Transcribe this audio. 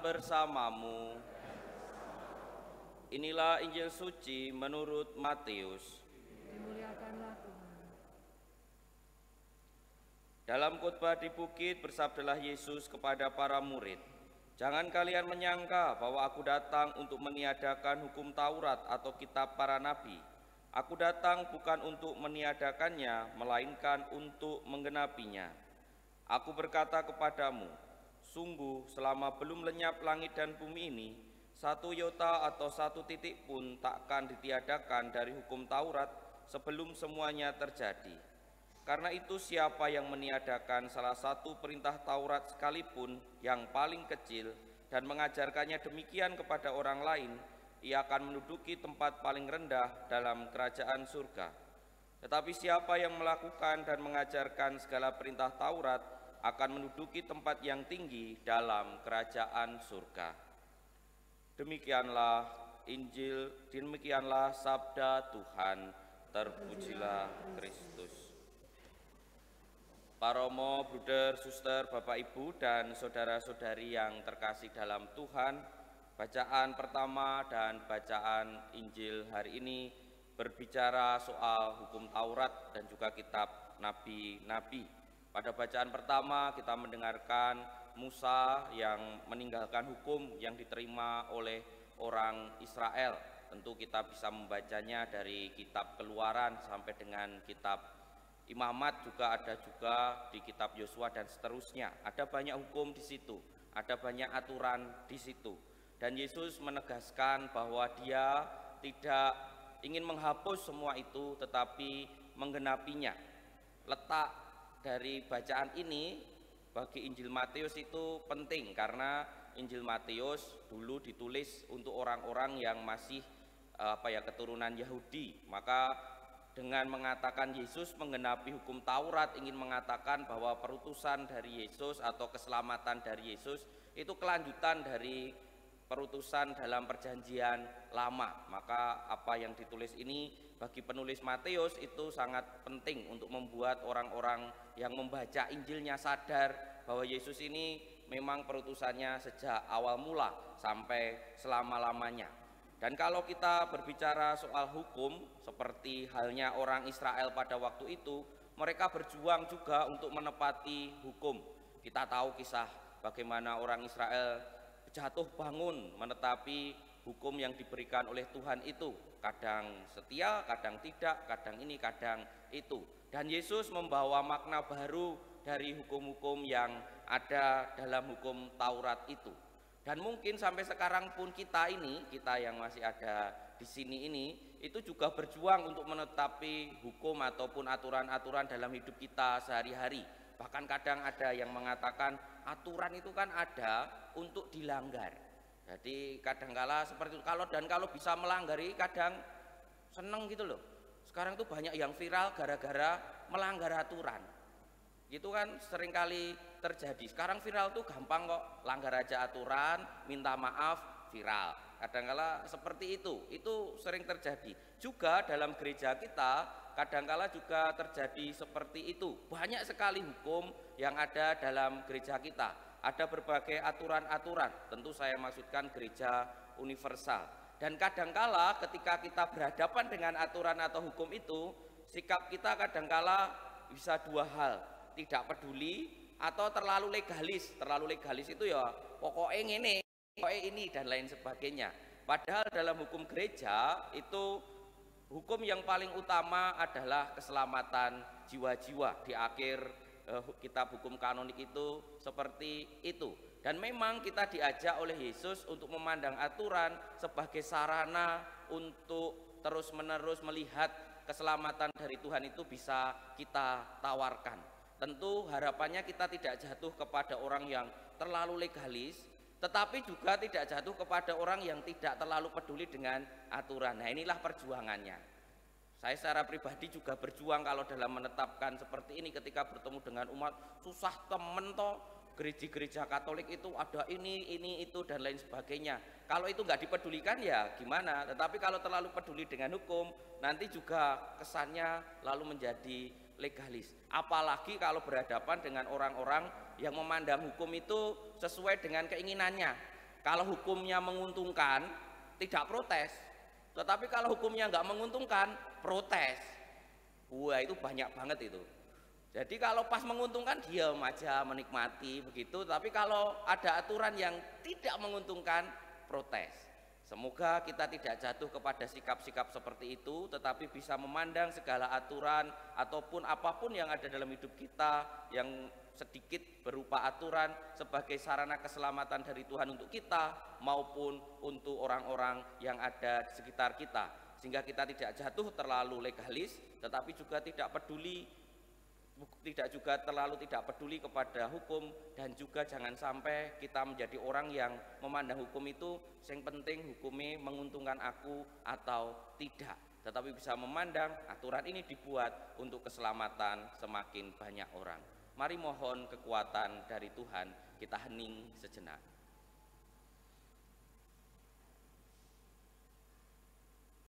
bersamamu. Inilah Injil suci menurut Matius. Dimuliakanlah Tuhan. Dalam khotbah di bukit bersabdalah Yesus kepada para murid, "Jangan kalian menyangka bahwa aku datang untuk meniadakan hukum Taurat atau kitab para nabi. Aku datang bukan untuk meniadakannya, melainkan untuk menggenapinya. Aku berkata kepadamu, sungguh selama belum lenyap langit dan bumi ini, satu iota atau satu titik pun takkan ditiadakan dari hukum Taurat sebelum semuanya terjadi. Karena itu siapa yang meniadakan salah satu perintah Taurat sekalipun yang paling kecil dan mengajarkannya demikian kepada orang lain, ia akan menduduki tempat paling rendah dalam kerajaan surga. Tetapi siapa yang melakukan dan mengajarkan segala perintah Taurat akan menduduki tempat yang tinggi dalam kerajaan surga." Demikianlah Injil, demikianlah sabda Tuhan. Terpujilah Kristus. Paromo, bruder, suster, bapak, ibu, dan saudara-saudari yang terkasih dalam Tuhan, bacaan pertama dan bacaan Injil hari ini berbicara soal hukum Taurat dan juga kitab nabi-nabi. Pada bacaan pertama kita mendengarkan Musa yang meninggalkan hukum yang diterima oleh orang Israel. Tentu kita bisa membacanya dari kitab Keluaran sampai dengan kitab Imamat, juga ada juga di kitab Yosua dan seterusnya. Ada banyak hukum di situ, ada banyak aturan di situ. Dan Yesus menegaskan bahwa Dia tidak ingin menghapus semua itu, tetapi menggenapinya. Letak dari bacaan ini bagi Injil Matius itu penting, karena Injil Matius dulu ditulis untuk orang-orang yang masih keturunan Yahudi. Maka dengan mengatakan Yesus menggenapi hukum Taurat, ingin mengatakan bahwa perutusan dari Yesus atau keselamatan dari Yesus itu kelanjutan dari perutusan dalam perjanjian lama. Maka apa yang ditulis ini bagi penulis Matius itu sangat penting untuk membuat orang-orang yang membaca Injilnya sadar bahwa Yesus ini memang perutusannya sejak awal mula sampai selama-lamanya. Dan kalau kita berbicara soal hukum, seperti halnya orang Israel pada waktu itu, mereka berjuang juga untuk menepati hukum. Kita tahu kisah bagaimana orang Israel jatuh bangun menetapi hukum yang diberikan oleh Tuhan itu. Kadang setia, kadang tidak, kadang ini, kadang itu. Dan Yesus membawa makna baru dari hukum-hukum yang ada dalam hukum Taurat itu. Dan mungkin sampai sekarang pun kita yang masih ada di sini ini, itu juga berjuang untuk menetapi hukum ataupun aturan-aturan dalam hidup kita sehari-hari. Bahkan kadang ada yang mengatakan aturan itu kan ada untuk dilanggar. Jadi kadangkala seperti itu. Kalau bisa melanggari, kadang seneng gitu loh. Sekarang tuh banyak yang viral gara-gara melanggar aturan. Itu kan seringkali terjadi. Sekarang viral tuh gampang kok, langgar aja aturan, minta maaf, viral. Kadangkala seperti itu sering terjadi. Juga dalam gereja kita kadangkala juga terjadi seperti itu. Banyak sekali hukum yang ada dalam gereja kita. Ada berbagai aturan-aturan, tentu saya maksudkan gereja universal. Dan kadangkala ketika kita berhadapan dengan aturan atau hukum itu, sikap kita kadangkala bisa dua hal, tidak peduli atau terlalu legalis. Terlalu legalis itu ya pokoknya ngene, pokoknya ini dan lain sebagainya. Padahal dalam hukum gereja itu hukum yang paling utama adalah keselamatan jiwa-jiwa. Di akhir kitab hukum kanonik itu seperti itu. Dan memang kita diajak oleh Yesus untuk memandang aturan sebagai sarana untuk terus-menerus melihat keselamatan dari Tuhan itu bisa kita tawarkan. Tentu harapannya kita tidak jatuh kepada orang yang terlalu legalis, tetapi juga tidak jatuh kepada orang yang tidak terlalu peduli dengan aturan. Nah, inilah perjuangannya. Saya secara pribadi juga berjuang kalau dalam menetapkan seperti ini, ketika bertemu dengan umat, susah temen toh. Gereja-gereja Katolik itu ada ini, itu dan lain sebagainya. Kalau itu nggak dipedulikan ya gimana? Tetapi kalau terlalu peduli dengan hukum, nanti juga kesannya lalu menjadi legalis. Apalagi kalau berhadapan dengan orang-orang yang memandang hukum itu sesuai dengan keinginannya. Kalau hukumnya menguntungkan, tidak protes. Tetapi kalau hukumnya nggak menguntungkan, protes. Wah, itu banyak banget itu. Jadi kalau pas menguntungkan diam aja menikmati begitu, tapi kalau ada aturan yang tidak menguntungkan, protes. Semoga kita tidak jatuh kepada sikap-sikap seperti itu, tetapi bisa memandang segala aturan ataupun apapun yang ada dalam hidup kita yang sedikit berupa aturan sebagai sarana keselamatan dari Tuhan untuk kita maupun untuk orang-orang yang ada di sekitar kita, sehingga kita tidak jatuh terlalu legalis, tetapi juga tidak terlalu tidak peduli kepada hukum, dan juga jangan sampai kita menjadi orang yang memandang hukum itu yang penting hukumnya menguntungkan aku atau tidak, tetapi bisa memandang aturan ini dibuat untuk keselamatan semakin banyak orang. Mari mohon kekuatan dari Tuhan, kita hening sejenak.